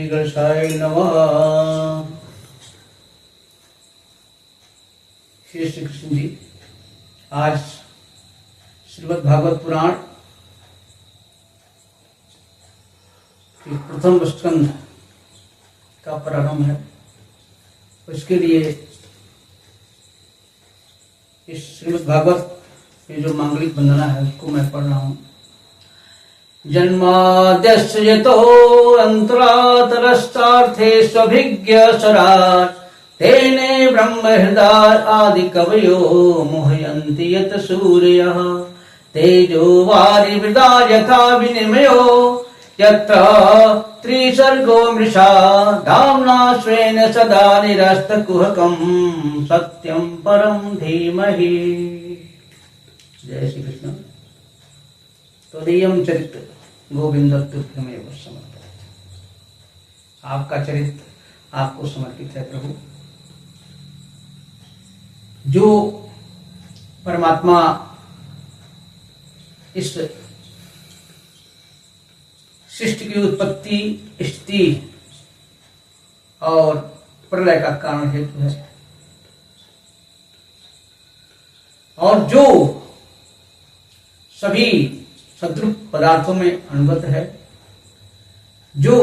गणेशाय नमः। श्री श्री कृष्ण जी, आज श्रीमद् भागवत पुराण के प्रथम स्कंध का प्रारंभ है। उसके लिए इस श्रीमद् भागवत में जो मांगलिक वंदना है उसको मैं पढ़ रहा हूँ। जन्माद्यस्य यतोऽन्तरातरस्तार्थेष्वभिज्ञस्वराट् तेने ब्रह्महृदाय आदिकवयो मोहयन्ति यत सूर्यः तेजो वारिवृदाय यथा विनिमयो यत्र त्रिसर्गो मृषा धाम्ना स्वेन सदा निरस्तकुहकं सत्यं परं धीमहि। जय श्री कृष्ण। तदीयं चरित्र गोविंदत्तुभ्यमेव समर्पित। आपका चरित्र आपको समर्पित है प्रभु। जो परमात्मा इस सृष्टि की उत्पत्ति, स्थिति और प्रलय का कारण हेतु है, और जो सभी सद्रूप पदार्थों में अनुगत है, जो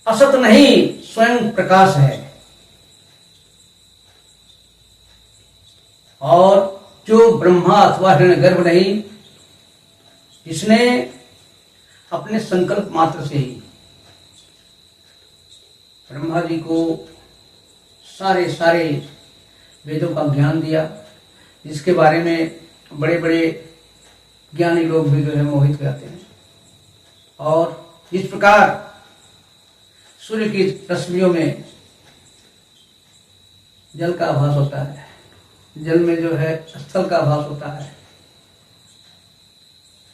असत नहीं स्वयं प्रकाश है, और जो ब्रह्मा अथवा हिरण्यगर्भ नहीं, जिसने अपने संकल्प मात्र से ही ब्रह्मा जी को सारे वेदों का ज्ञान दिया, जिसके बारे में बड़े बड़े ज्ञानी लोग भी जो है मोहित हो जाते हैं। और इस प्रकार सूर्य की रश्मियों में जल का आभास होता है, जल में जो है स्थल का आभास होता है,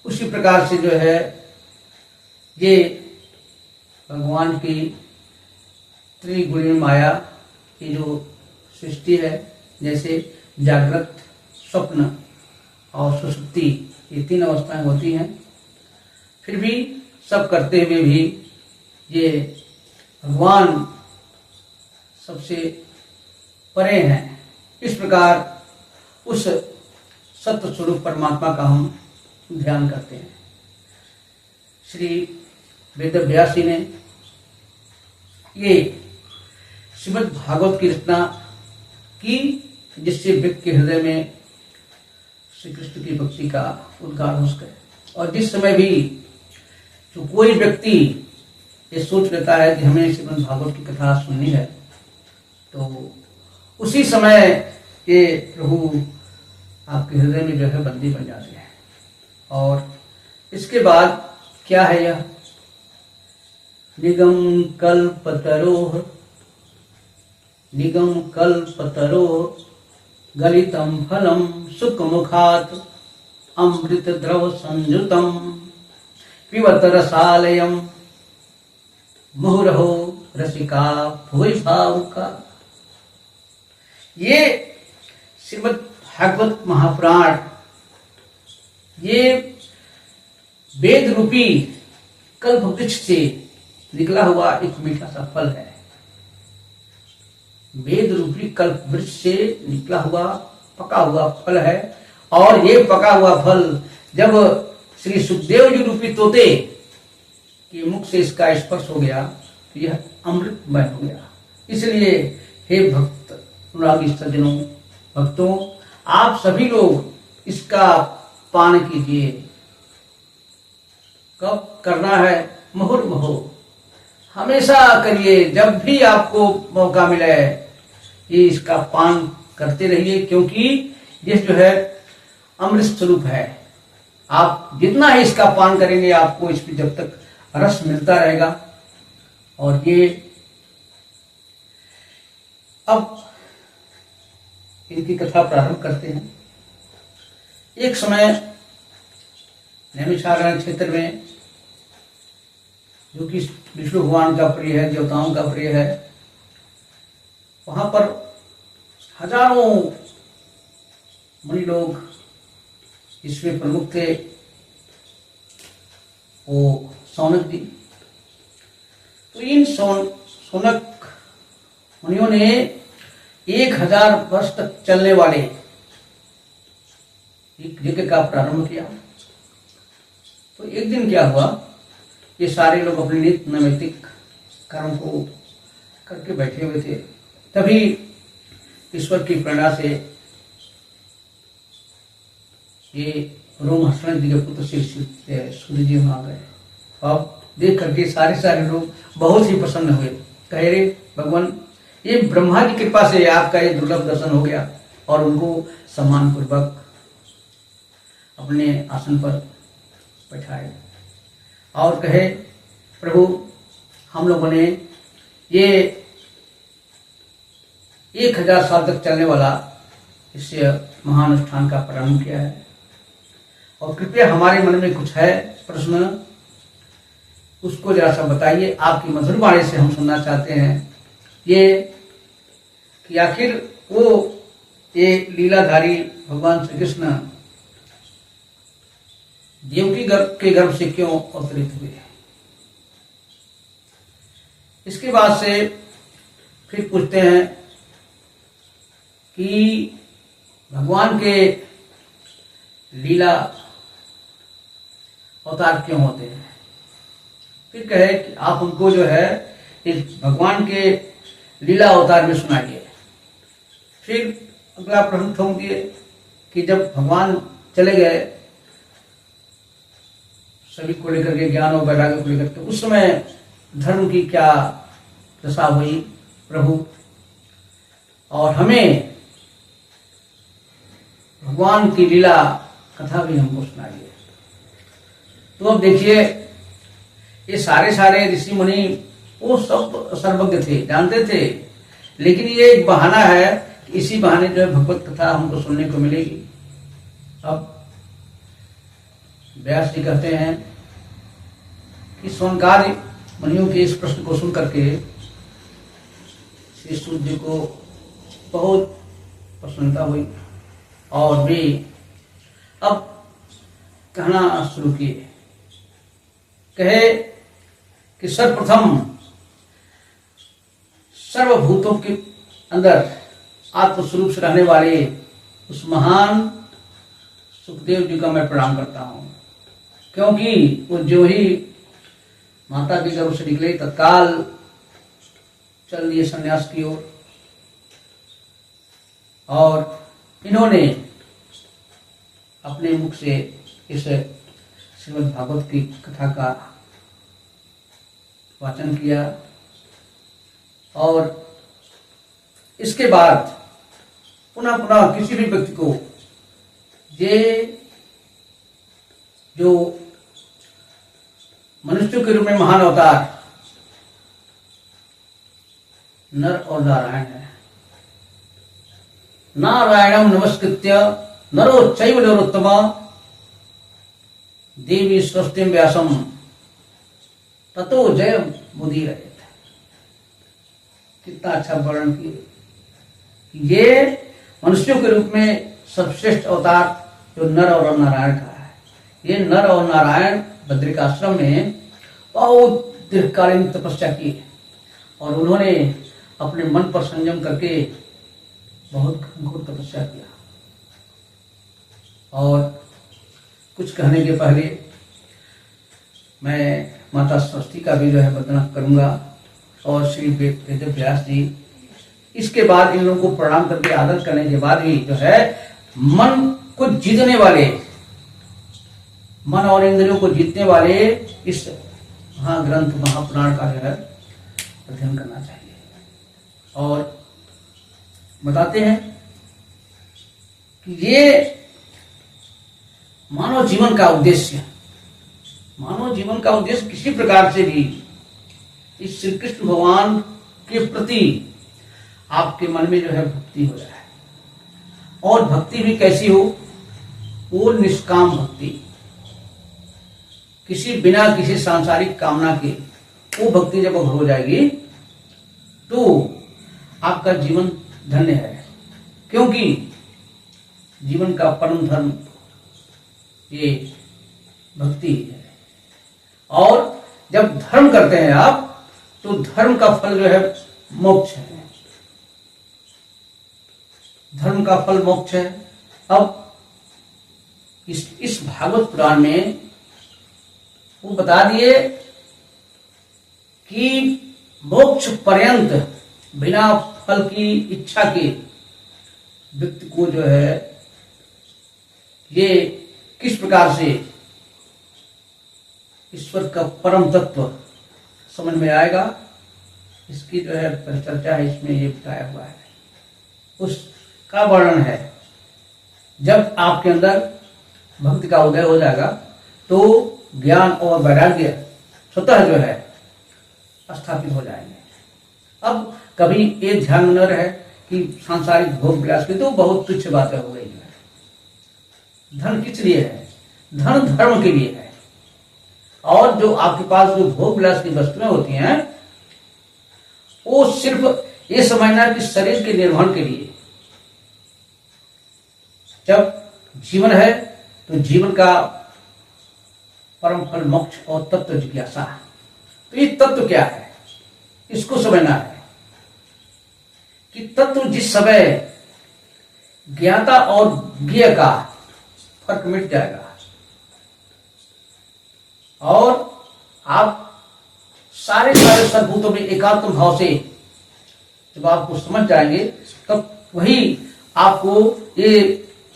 उसी प्रकार से जो है ये भगवान की त्रिगुणी माया की जो सृष्टि है, जैसे जागृत, स्वप्न और सुषुप्ति, ये तीन अवस्थाएं होती हैं। फिर भी सब करते हुए भी ये भगवान सबसे परे हैं। इस प्रकार उस सत्य स्वरूप परमात्मा का हम ध्यान करते हैं। श्री वेदव्यास जी ने ये श्रीमद् भागवत की रचना की, जिससे व्यक्ति के हृदय में श्री कृष्ण की भक्ति का उद्गार हो सके। और जिस समय भी जो कोई व्यक्ति ये सोच लेता है कि हमें श्रीमद् भागवत की कथा सुननी है, तो उसी समय ये प्रभु आपके हृदय में जो है बंदी बन जाते हैं। और इसके बाद क्या है यह? निगम कल्पतरोः गलितं फलं सुखमुखात् अमृत द्रव संयुतं पिबत रसालयं मुहुरहो रसिका भुवि भावुका। ये श्रीमद् भागवत महापुराण ये वेद रूपी कल्प वृक्ष से निकला हुआ एक मीठा सा फल है। वेद रूपी कल्प वृक्ष से निकला हुआ पका हुआ फल है। और ये पका हुआ फल जब श्री सुखदेव जी रूपी तोते के मुख से इसका स्पर्श हो गया तो यह अमृतमय हो गया। इसलिए हे भक्त अनुरागी सज्जनों, भक्तों, आप सभी लोग इसका पान कीजिए। कब करना है? मुहुर्मुहु, हमेशा करिए। जब भी आपको मौका मिले ये इसका पान करते रहिए, क्योंकि ये जो है अमृत स्वरूप है। आप जितना ही इसका पान करेंगे आपको इसमें जब तक रस मिलता रहेगा। और ये अब इनकी कथा प्रारंभ करते हैं। एक समय नैमिषारण्य क्षेत्र में, जो कि विष्णु भगवान का प्रिय है, देवताओं का प्रिय है, वहां पर हजारों मुनि लोग, इसमें प्रमुख थे। वो सौनक जी, तो इन शौनक मुनियों ने 1000 वर्ष तक चलने वाले एक यज्ञ का प्रारंभ किया। तो एक दिन क्या हुआ, ये सारे लोग अपने नित्य नैमित्तिक कर्म को करके बैठे हुए थे, तभी ईश्वर की प्रेरणा से ये रोमहर्षण जी के पुत्र श्री सूर्य जी वहां गए। अब देख करके सारे लोग बहुत ही प्रसन्न हुए, कहे रे भगवान, ये ब्रह्मा की कृपा से आपका ये दुर्लभ दर्शन हो गया, और उनको सम्मान पूर्वक अपने आसन पर बैठाए और कहे, प्रभु हम लोगों ने ये 1000 साल तक चलने वाला इस महानुष्ठान का प्रारंभ किया है, और कृपया हमारे मन में कुछ है प्रश्न, उसको जरा सा बताइए, आपकी मधुर वाणी से हम सुनना चाहते हैं। ये कि आखिर वो ये लीलाधारी भगवान श्री कृष्ण देवकी के गर्भ से क्यों अवतरित हुए। इसके बाद से फिर पूछते हैं कि भगवान के लीला अवतार क्यों होते हैं। फिर कहे कि आप हमको जो है इस भगवान के लीला अवतार में सुनाइए। फिर अगला प्रश्न ठोक दिए कि जब भगवान चले गए सभी को लेकर के, ज्ञान और वैराग्य को लेकर के, उस समय धर्म की क्या दशा हुई प्रभु, और हमें भगवान की लीला कथा भी हमको सुनाइए। तो अब देखिए, ये सारे ऋषि मुनि वो सब सर्वज्ञ थे, जानते थे, लेकिन ये एक बहाना है कि इसी बहाने जो है भगवत कथा हमको सुनने को मिलेगी। अब व्यास जी कहते हैं कि सोनकार मुनियों के इस प्रश्न को सुन करके श्री सूत जी को बहुत प्रसन्नता हुई, और वे अब कहना शुरू किए। कहे कि सर्वप्रथम सर्वभूतों के अंदर आत्मस्वरूप से रहने वाले उस महान सुखदेव जी का मैं प्रणाम करता हूं, क्योंकि वो जो ही माता के गर्भ से निकले तत्काल चल दिए संन्यास की ओर, और इन्होंने अपने मुख से इस श्रीमद् भागवत की कथा का वाचन किया, और इसके बाद पुनः किसी भी व्यक्ति को ये जो मनुष्य के रूप में महान अवतार नर और नारायण है, नारायणम नमस्कृत्य नरो चैव नरोत्तम देवी स्वस्तिम व्यासम ततो जय मुदीरयेत्। कितना अच्छा वर्णन किए। ये मनुष्यों के रूप में सर्वश्रेष्ठ अवतार जो नर और नारायण का है। ये नर और नारायण बद्रिकाश्रम में बहुत दीर्घकालीन तपस्या की, और उन्होंने अपने मन पर संयम करके बहुत घोर तपस्या किया। और कुछ कहने के पहले मैं माता सरस्वती का भी जो है वंदना करूंगा, और श्री वेद व्यास जी, इसके बाद इन लोगों को प्रणाम करके आदर करने के बाद ही जो है मन को जीतने वाले, मन और इंद्रियों को जीतने वाले इस महाग्रंथ महापुराण का जो है अध्ययन करना चाहिए। और बताते हैं कि ये मानव जीवन का उद्देश्य, मानव जीवन का उद्देश्य किसी प्रकार से भी इस श्री कृष्ण भगवान के प्रति आपके मन में जो है भक्ति हो जाए, और भक्ति भी कैसी हो, वो निष्काम भक्ति, बिना किसी सांसारिक कामना के वो भक्ति जब हो जाएगी तो आपका जीवन धन्य है। क्योंकि जीवन का परम धर्म ये भक्ति है, और जब धर्म करते हैं आप तो धर्म का फल जो है मोक्ष है। धर्म का फल मोक्ष है। अब इस भागवत पुराण में वो बता दिए कि मोक्ष पर्यंत बिना फल की इच्छा के व्यक्ति को जो है ये किस प्रकार से ईश्वर का परम तत्व समझ में आएगा, इसकी जो है परिचर्चा है, इसमें ये बताया हुआ है। उसका वर्णन है। जब आपके अंदर भक्ति का उदय हो जाएगा तो ज्ञान और वैराग्य स्वतः जो है स्थापित हो जाएंगे। अब कभी ये ध्यान में न रहे कि सांसारिक भोग विलास की तो बहुत तुच्छ बातें हो गई है। धन किस लिए है? धन धर्म के लिए है। और जो आपके पास जो भोग विलास की वस्तुएं होती हैं वो सिर्फ ये समझना है कि शरीर के निर्वहन के लिए। जब जीवन है तो जीवन का परम फल मोक्ष और तत्व जिज्ञासा। तो ये तत्व क्या है, इसको समझना है कि तत्व जिस समय ज्ञाता और ज्ञेय का फर्क मिट जाएगा और आप सारे सर्वभूतों में एकात्म भाव से जब आपको समझ जाएंगे तब वही आपको ये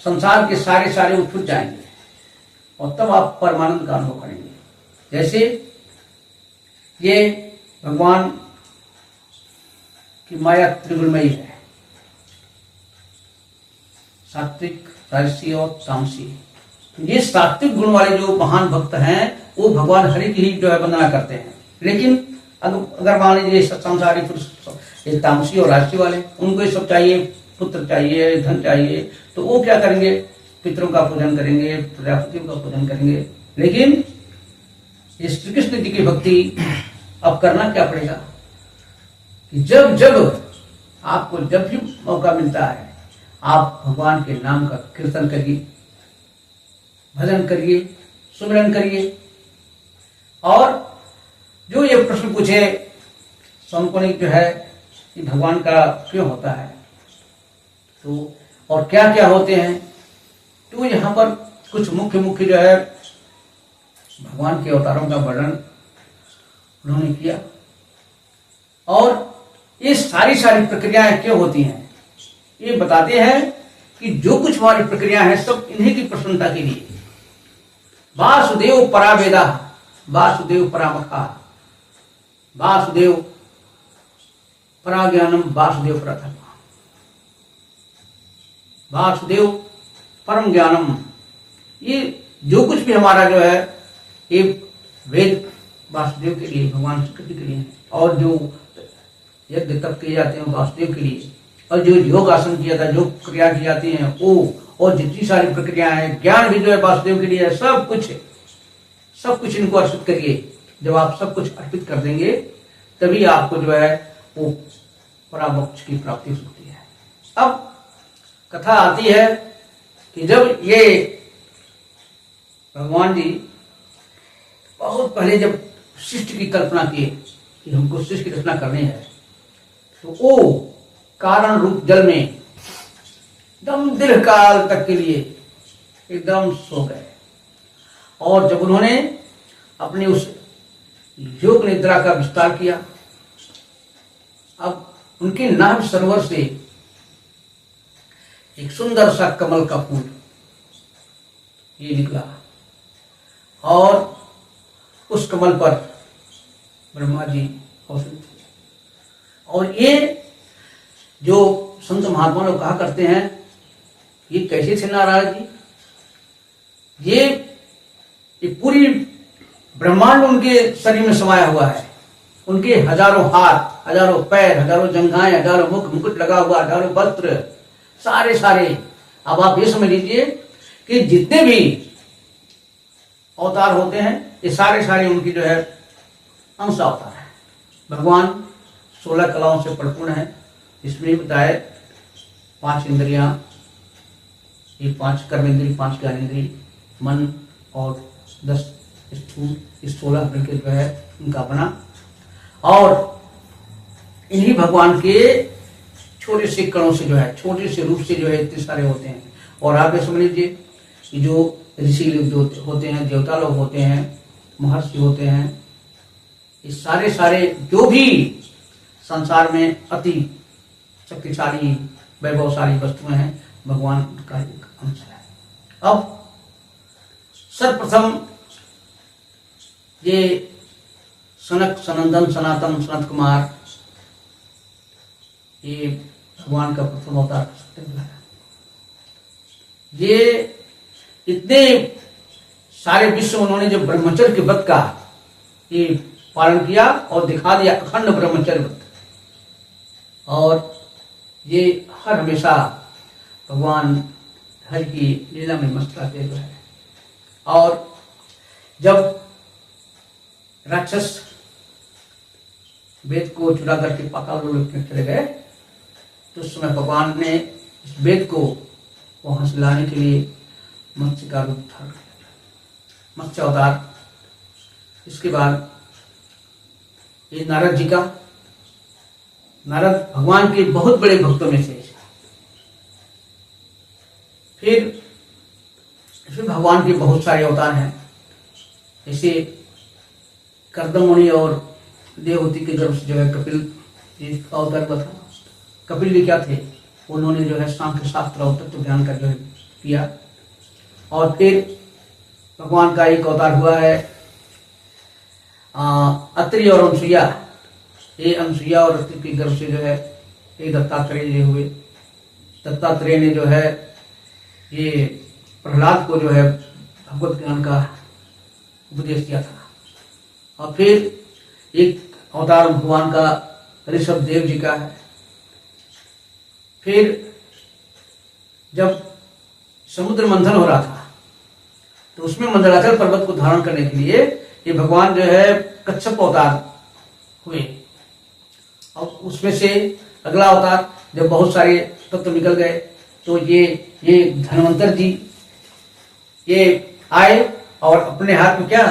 संसार के सारे वो छूट जाएंगे और तब आप परमानंद का अनुभव करेंगे। जैसे ये भगवान की माया त्रिगुणमयी है, सात्विक, राजसी और तामसी। ये सात्विक गुण वाले जो महान भक्त हैं वो भगवान हरि की ही जो है वंदना करते हैं। लेकिन अगर मान लीजिए संसारी पुरुष ये तामसी और राजसी वाले, उनको ये सब चाहिए, पुत्र चाहिए, धन चाहिए, तो वो क्या करेंगे? पितरों का पूजन करेंगे, प्रजापतियों का पूजन करेंगे। लेकिन श्री कृष्ण जी की भक्ति अब करना क्या पड़ेगा कि जब जब आपको जब भी मौका मिलता है आप भगवान के नाम का कीर्तन करिए, भजन करिए, सुमिरन करिए। और जो ये प्रश्न पूछे संकोनिक जो है कि भगवान का क्यों होता है तो और क्या क्या होते हैं, तो यहाँ पर कुछ मुख्य जो है भगवान के अवतारों का वर्णन उन्होंने किया। और ये सारी प्रक्रियाएं क्यों होती हैं ये बताते हैं कि जो कुछ हमारी प्रक्रिया है सब इन्हीं की प्रसन्नता के लिए। वासुदेव परावेदा, वासुदेव परामखा, वासुदेव पराज्ञानम, वासुदेव प्रथम, वासुदेव परम ज्ञानम। ये जो कुछ भी हमारा जो है ये वेद वासुदेव के लिए, भगवान श्री कृष्ण के लिए, और जो यज्ञ तप किए जाते हैं वासुदेव के लिए, और जो योग आसन किया था, जो क्रिया की जाती है वो, और जितनी सारी प्रक्रियाएं हैं, ज्ञान भी जो है वासुदेव के लिए है। सब कुछ इनको अर्पित करिए। जब आप सब कुछ अर्पित कर देंगे तभी आपको जो है वो परामोक्ष की प्राप्ति हो सकती है। अब कथा आती है कि जब ये भगवान जी बहुत पहले जब सृष्टि की कल्पना किए कि हमको सृष्टि की रचना करनी है तो वो कारण रूप जल में एकदम दीर्घ काल तक के लिए एकदम सो गए। और जब उन्होंने अपनी उस योग निद्रा का विस्तार किया, अब उनके नाभ सरोवर से एक सुंदर सा कमल का फूल ये निकला और उस कमल पर ब्रह्मा जी औसत थे। और ये जो संत महात्मा लोग कहा करते हैं ये कैसे थे नारायण जी, ये पूरी ब्रह्मांड उनके शरीर में समाया हुआ है। उनके हजारों हाथ, हजारों पैर, हजारों जंघाएं, हजारों मुकुट लगा हुआ, हजारों वस्त्र, सारे। अब आप ये समझ लीजिए कि जितने भी अवतार होते हैं ये सारे उनकी जो है अंश अवतार है। भगवान 16 कलाओं से परिपूर्ण है। इसमें बताए 5 इंद्रियां, ये 5 कर्मेंद्रिय, 5 ज्ञानेंद्रिय, मन और 10 स्थूल, इस 16 मिलकर जो है उनका बना। और इन्हीं भगवान के छोटे से कणों से जो है, छोटे से रूप से जो है इतने सारे होते हैं। और आप ये समझ लीजिए कि जो ऋषि लोग जो होते हैं, देवता लोग होते हैं, महर्षि होते हैं, ये सारे जो भी संसार में अति शक्तिशाली वैभवशाली वस्तुएं हैं, भगवान का एक अंश है। अब सर्वप्रथम ये सनक सनंदन सनातन सनत कुमार, ये भगवान का प्रथम अवतार कर सकते हैं। ये इतने सारे विश्व उन्होंने जो ब्रह्मचर्य के व्रत का ये पालन किया और दिखा दिया, अखंड ब्रह्मचर्य व्रत। और ये हर हमेशा भगवान हरि की लीला में मस्त रहते हुए है। और जब राक्षस वेद को चुरा करके पाताल लोक में चले गए, तो उस समय भगवान ने इस वेद को वहां से लाने के लिए मत्स्य का रूप धारण किया, मत्स्य अवतार। इसके बाद ये नारद जी का, नारद भगवान के बहुत बड़े भक्तों में से। फिर भगवान के बहुत सारे अवतार हैं, जैसे कर्दम मुनि और देवहूति के गर्भ से जो है कपिल जी का अवतार हुआ था। कपिल जी क्या थे, उन्होंने जो है सांख्य शास्त्र और तत्व ज्ञान का जो है किया। और फिर भगवान का एक अवतार हुआ है अत्रि और अनसुईया। ये अनसुईया और अत्रि के गर्भ से जो है ये दत्तात्रेय जी हुए। दत्तात्रेय ने जो है ये प्रहलाद को जो है भगवत ज्ञान का उपदेश दिया था। और फिर एक अवतार भगवान का ऋषभ देव जी का है। फिर जब समुद्र मंथन हो रहा था, तो उसमें मंदराचल पर्वत को धारण करने के लिए ये भगवान जो है कच्छप अवतार हुए। और उसमें से अगला अवतार जब बहुत सारे तत्व निकल गए, तो ये धन्वंतर जी ये आए और अपने हाथ में क्या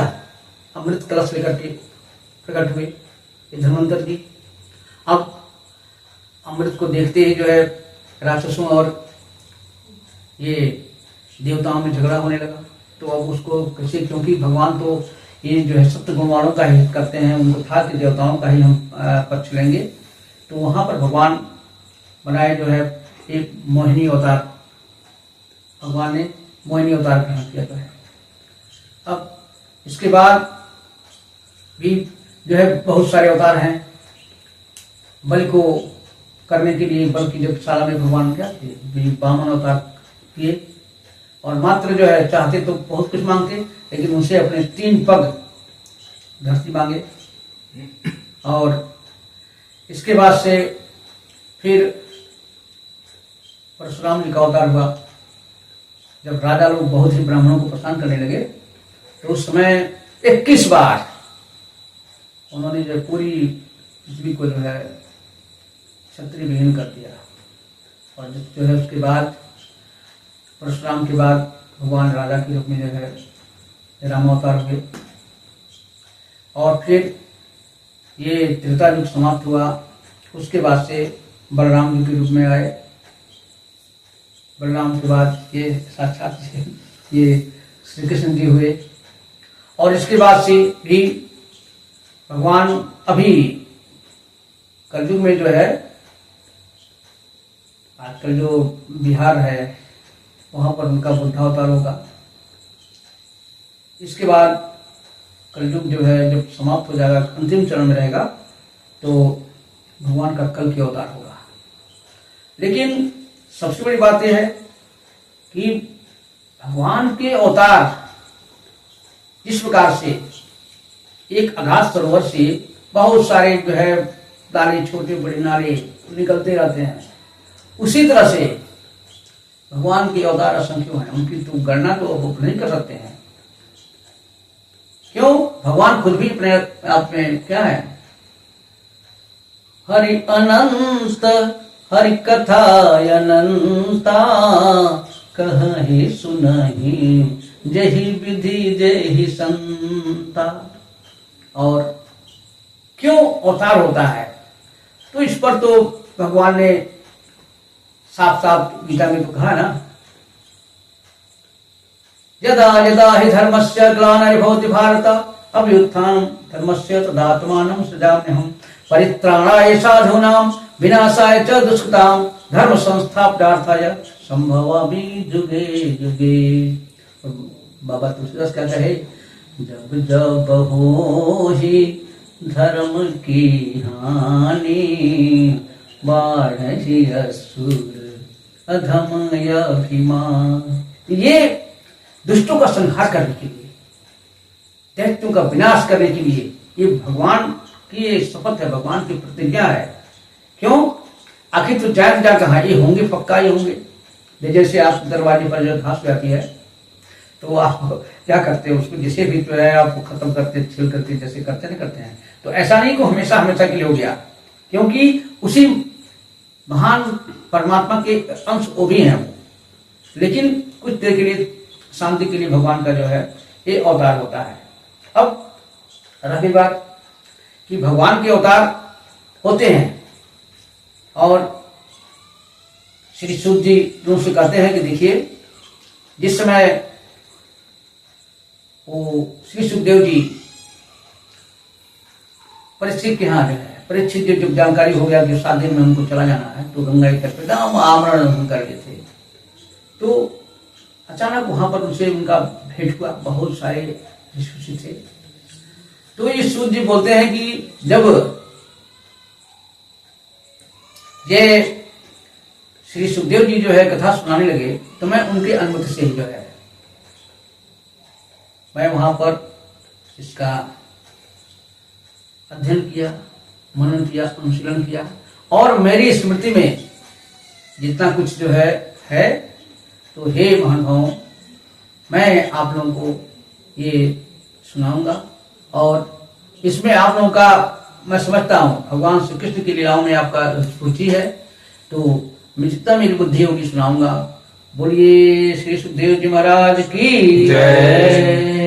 अमृत कलश लेकर के प्रकट हुए, ये धन्वंतर जी। अब अमृत को देखते ही जो है राक्षसों और ये देवताओं में झगड़ा होने लगा। तो अब उसको कैसे, क्योंकि भगवान तो ये जो है सप्त गुण वालों का ही करते हैं, उनको था कि देवताओं का ही हम पक्ष लेंगे। तो वहां पर भगवान बनाए जो है एक मोहिनी अवतार, भगवान ने मोहिनी अवतार ग्रहण किया है। अब इसके बाद भी जो है बहुत सारे अवतार हैं। बलि को करने के लिए बल की शाला में भगवान क्या थे, वामन अवतार किए। और मात्र जो है चाहते तो बहुत कुछ मांगते, लेकिन उनसे अपने 3 पग धरती मांगे। और इसके बाद से फिर परशुराम जी का अवतार हुआ। जब राजा लोग बहुत ही ब्राह्मणों को परेशान करने लगे, तो उस समय 21 बार उन्होंने जो पूरी पृथ्वी को जो है क्षत्रिय विहीन कर दिया। और जो है उसके बाद परशुराम के बाद भगवान राजा के रूप में जो है राम अवतार हुए। और फिर ये त्रेता युग समाप्त हुआ, उसके बाद से बलराम जी के रूप में आए। बलराम के बाद ये साक्षात ये श्री कृष्ण जी हुए। और इसके बाद से भी भगवान अभी कलयुग में जो है, आजकल जो बिहार है वहां पर उनका बुद्धावतार होगा। इसके बाद कलयुग जो है जब समाप्त हो जाएगा, अंतिम चरण में रहेगा, तो भगवान का कल की अवतार होगा। लेकिन सबसे बड़ी बात यह है कि भगवान के अवतार जिस प्रकार से एक अगाध सरोवर से बहुत सारे जो है नाले, छोटे बड़े नाले निकलते रहते हैं, उसी तरह से भगवान के अवतार असंख्य हैं। उनकी तो गणना तो आप नहीं कर सकते हैं। क्यों? भगवान खुद भी अपने आप में क्या है, हरि अनंत हरि कथा अनंता, कहि सुनहि जहि विधि जहि संता। और क्यों अवतार होता है? तो इस पर तो भगवान ने साफ साफ गीता में तो कहा ना, यदा यदा हि धर्मस्य ग्लानिर्भवति भारत अभ्युत्थानं धर्मस्य तदात्मानं सृजाम्यहम् परित्राणाय साधूनां विनाशाय च दुष्कृतां धर्म संस्थापनार्थाय संभवामि जुगे जुगे। बाबा तुलसीदास कहता है, जब जब होहि धर्म की हानि बाढ़ि असुर अधम अभिमान। ये दुष्टों का संहार करने के लिए, दैत्यों का विनाश करने के लिए ये भगवान की ये शपथ है, भगवान की प्रतिज्ञा है। क्यों? आखिर तो जाए जा कहा, ये होंगे पक्का, ये होंगे। जैसे आप दरवाजे पर जो घास जाती है तो आप क्या करते हैं, उसको जैसे भी जो है आप खत्म करते, छील करते, जैसे करते नहीं करते हैं। तो ऐसा नहीं कि हमेशा हमेशा के लिए हो गया, क्योंकि उसी महान परमात्मा के अंश वो भी हैं वो, लेकिन कुछ देर के लिए शांति के लिए भगवान का जो है ये अवतार होता है। अब रही बात कि भगवान के अवतार होते हैं और श्री सूत जी उनसे कहते हैं कि देखिए, जिस समय वो श्री सुखदेव जी परीक्षित के यहाँ जो है, परीक्षित जब जानकारी हो गया कि 7 दिन में उनको चला जाना है, तो गंगा के तट पर आमरण कर रहे थे, तो अचानक वहां पर उनसे उनका भेंट हुआ। बहुत सारे ऋषि थे। तो ये सूत जी बोलते हैं कि जब ये श्री सुखदेव जी जो है कथा सुनाने लगे, तो मैं उनकी अनुमति से ही जो है मैं वहां पर इसका अध्ययन किया, मनन किया, अनुशीलन किया, और मेरी स्मृति में जितना कुछ जो है तो हे महानुभावों, मैं आप लोगों को ये सुनाऊंगा। और इसमें आप लोगों का मैं समझता हूँ भगवान श्री कृष्ण की लीलाओं में आपका रुचि है, तो मैं जितना मेरी बुद्धि होगी सुनाऊंगा। बोलिए श्री सुखदेव जी महाराज की जय।